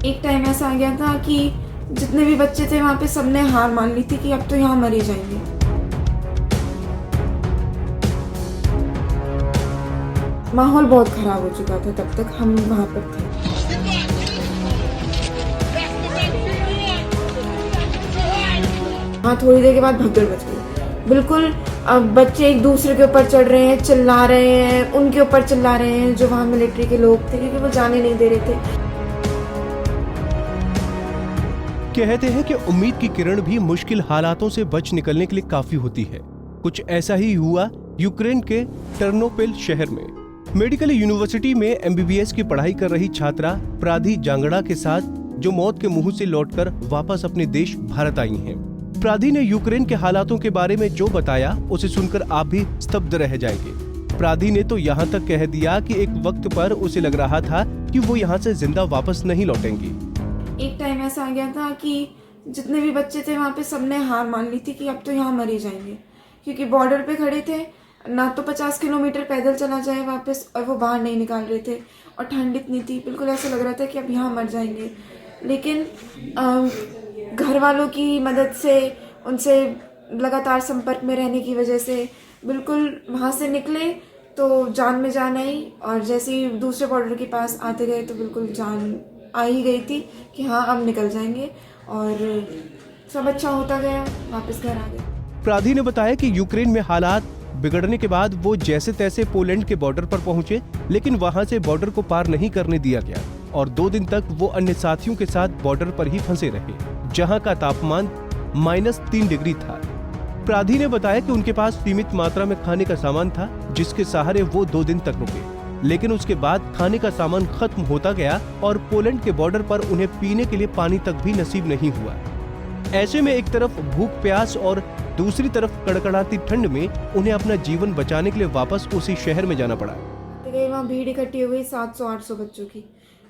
एक टाइम ऐसा आ गया था कि जितने भी बच्चे थे वहाँ पे सबने हार मान ली थी कि अब तो यहाँ मर ही जाएंगे। माहौल बहुत ख़राब हो चुका था तब तक हम वहाँ पर थे। हाँ, थोड़ी देर के बाद भगदड़ मच गई। बिल्कुल अब बच्चे एक दूसरे के ऊपर चढ़ रहे हैं, चिल्ला रहे हैं, उनके ऊपर चिल्ला रहे हैं जो वहाँ मिलिट्री के लोग थे, क्योंकि वो जाने नहीं दे रहे थे। कहते हैं कि उम्मीद की किरण भी मुश्किल हालातों से बच निकलने के लिए काफी होती है। कुछ ऐसा ही हुआ यूक्रेन के टर्नोपिल शहर में। मेडिकल यूनिवर्सिटी में एमबीबीएस की पढ़ाई कर रही छात्रा प्राधी जांगड़ा के साथ, जो मौत के मुंह से लौटकर वापस अपने देश भारत आई हैं। प्राधी ने यूक्रेन के हालातों के बारे में जो बताया उसे सुनकर आप भी स्तब्ध रह जाएंगे। प्राधी ने तो यहाँ तक कह दिया कि एक वक्त पर उसे लग रहा था कि वो यहाँ से जिंदा वापस नहीं लौटेंगी। एक टाइम ऐसा आ गया था कि जितने भी बच्चे थे वहाँ पे सबने हार मान ली थी कि अब तो यहाँ मर ही जाएंगे, क्योंकि बॉर्डर पे खड़े थे, ना तो 50 किलोमीटर पैदल चला जाए वापस, और वो बाहर नहीं निकाल रहे थे, और ठंड इतनी थी, बिल्कुल ऐसा लग रहा था कि अब यहाँ मर जाएंगे। लेकिन घर वालों की मदद से, उनसे लगातार संपर्क में रहने की वजह से बिल्कुल वहाँ से निकले तो जान में जान आई, और जैसे ही दूसरे बॉर्डर के पास आते गए तो बिल्कुल जान आ ही गई थी कि हाँ अब निकल जाएंगे, और सब अच्छा होता गया, वापस घर आ गए। प्राधी ने बताया कि यूक्रेन में हालात बिगड़ने के बाद वो जैसे तैसे पोलैंड के बॉर्डर पर पहुंचे, लेकिन वहां से बॉर्डर को पार नहीं करने दिया गया और 2 दिन तक वो अन्य साथियों के साथ बॉर्डर पर ही फंसे रहे, जहां का तापमान -3 डिग्री था। प्राधी ने बताया कि उनके पास सीमित मात्रा में खाने का सामान था, जिसके सहारे वो 2 दिन तक रुके, लेकिन उसके बाद खाने का सामान खत्म होता गया और पोलैंड के बॉर्डर पर उन्हें पीने के लिए पानी तक भी नसीब नहीं हुआ। ऐसे में एक तरफ भूख प्यास और दूसरी तरफ कड़कड़ाती ठंड में उन्हें अपना जीवन बचाने के लिए वापस उसी शहर में जाना पड़ा। वहाँ भीड़ इकट्ठी हो गई 700-800 बच्चों की।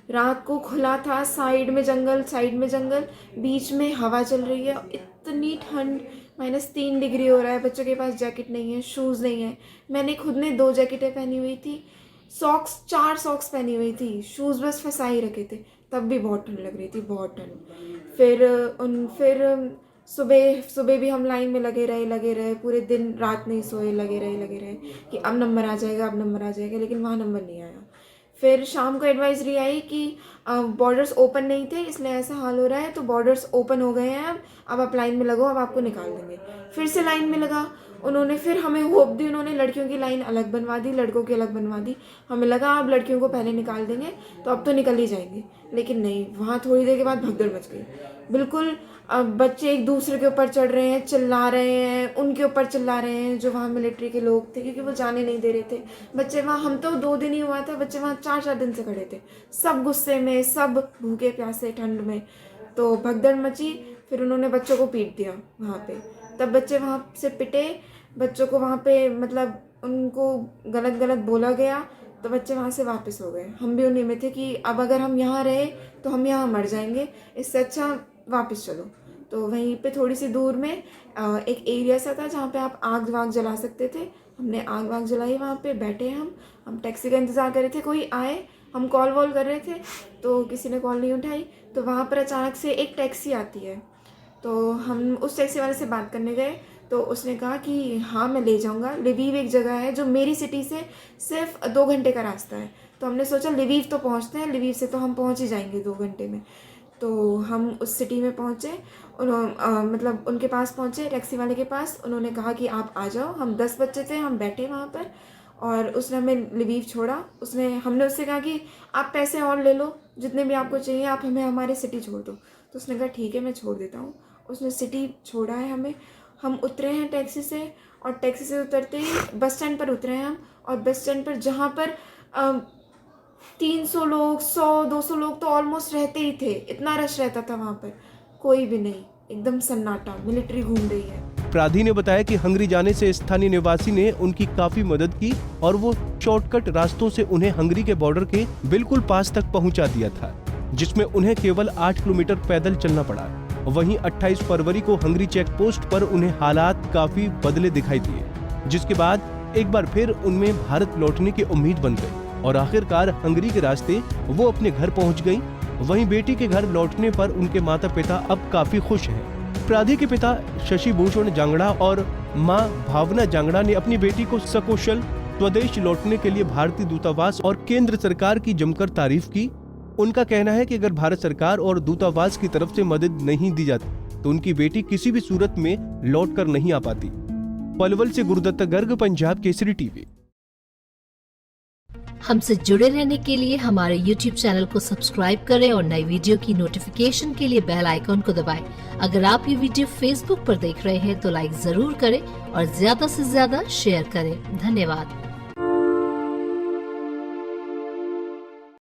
रात को खुला था, साइड में जंगल, बीच में हवा चल रही है, इतनी ठंड, -3 डिग्री हो रहा है, बच्चों के पास जैकेट नहीं है, शूज़ नहीं है। मैंने खुद ने 2 जैकेटें पहनी हुई थी, 4 सॉक्स पहनी हुई थी, शूज़ बस फंसा ही रखे थे, तब भी बहुत ठंड लग रही थी, बहुत ठंड। फिर सुबह भी हम लाइन में लगे रहे, पूरे दिन रात नहीं सोए, लगे रहे कि अब नंबर आ जाएगा, लेकिन वहाँ नंबर नहीं आया। फिर शाम को एडवाइजरी आई कि बॉर्डर्स ओपन नहीं थे, इसलिए ऐसा हाल हो रहा है, तो बॉर्डर्स ओपन हो गए हैं, अब आप लाइन में लगो, अब आपको निकाल देंगे। फिर से लाइन में लगा, उन्होंने फिर हमें होप दी, उन्होंने लड़कियों की लाइन अलग बनवा दी, लड़कों की अलग बनवा दी। हमें लगा अब लड़कियों को पहले निकाल देंगे तो अब तो निकल ही जाएंगे, लेकिन नहीं, वहाँ थोड़ी देर के बाद भगदड़ मच गई। बिल्कुल अब बच्चे एक दूसरे के ऊपर चढ़ रहे हैं, चिल्ला रहे हैं, उनके ऊपर चिल्ला रहे हैं जो वहाँ मिलिट्री के लोग थे, क्योंकि वो जाने नहीं दे रहे थे। बच्चे वहाँ, हम तो 2 दिन ही हुआ था, बच्चे वहाँ 4-4 दिन से खड़े थे, सब गुस्से में, सब भूखे प्यासे ठंड में। तो भगदड़ मची, फिर उन्होंने बच्चों को पीट दिया वहाँ पे। तब बच्चे वहाँ से पिटे, बच्चों को वहाँ पे मतलब उनको गलत बोला गया, तो बच्चे वहाँ से वापस हो गए। हम भी उन्हीं में थे कि अब अगर हम यहाँ रहे तो हम यहाँ मर जाएंगे, इससे अच्छा वापस चलो। तो वहीं पे थोड़ी सी दूर में एक एरिया सा था जहाँ पे आप आग वाग जला सकते थे। हमने आग वाग जलाई, वहाँ पे बैठे हम टैक्सी का इंतज़ार कर रहे थे, कोई आए, हम कॉल वॉल कर रहे थे तो किसी ने कॉल नहीं उठाई। तो वहाँ पर अचानक से एक टैक्सी आती है, तो हम उस टैक्सी वाले से बात करने गए, तो उसने कहा कि हाँ मैं ले जाऊँगा। लिवीव एक जगह है जो मेरी सिटी से सिर्फ 2 घंटे का रास्ता है, तो हमने सोचा लिवीव तो पहुँचते हैं, लिवीव से तो हम पहुँच ही जाएंगे 2 घंटे में। तो हम उस सिटी में पहुँचे, मतलब उनके पास पहुँचे, टैक्सी वाले के पास। उन्होंने कहा कि आप आ जाओ। हम 10 बच्चे थे, हम बैठे वहाँ पर, और उसने हमें लिवीव छोड़ा। हमने उससे कहा कि आप पैसे और ले लो, जितने भी आपको चाहिए, आप हमें हमारे सिटी छोड़ दो। तो उसने कहा ठीक है मैं छोड़ देता हूँ। उसने सिटी छोड़ा है हमें। हम उतरे हैं टैक्सी से, और टैक्सी से उतरते ही बस स्टैंड पर उतरे हैं हम, और बस स्टैंड पर जहाँ पर 300 लोग, 100-200 लोग तो ऑलमोस्ट रहते ही थे, इतना रश रहता था वहाँ पर, कोई भी नहीं, एकदम सन्नाटा, मिलिट्री घूम रही है। प्राधी ने बताया कि हंगरी जाने से स्थानीय निवासी ने उनकी काफी मदद की और वो शॉर्टकट रास्तों से उन्हें हंगरी के बॉर्डर के बिल्कुल पास तक पहुंचा दिया था, जिसमें उन्हें केवल 8 किलोमीटर पैदल चलना पड़ा। वहीं 28 फरवरी को हंगरी चेक पोस्ट पर उन्हें हालात काफी बदले दिखाई दिए, जिसके बाद एक बार फिर उनमें भारत लौटने की उम्मीद बन गई और आखिरकार हंगरी के रास्ते वो अपने घर पहुंच गई। वहीं बेटी के घर लौटने पर उनके माता पिता अब काफी खुश हैं। अपराधी के पिता शशि भूषण जांगड़ा और मां भावना जांगड़ा ने अपनी बेटी को सकुशल स्वदेश लौटने के लिए भारतीय दूतावास और केंद्र सरकार की जमकर तारीफ की। उनका कहना है कि अगर भारत सरकार और दूतावास की तरफ से मदद नहीं दी जाती तो उनकी बेटी किसी भी सूरत में लौट कर नहीं आ पाती। पलवल से गुरुदत्त गर्ग, पंजाब केसरी टीवी। हमसे जुड़े रहने के लिए हमारे YouTube चैनल को सब्सक्राइब करें और नई वीडियो की नोटिफिकेशन के लिए बेल आइकॉन को दबाएं। अगर आप ये वीडियो Facebook पर देख रहे हैं तो लाइक जरूर करें और ज्यादा से ज्यादा शेयर करें। धन्यवाद।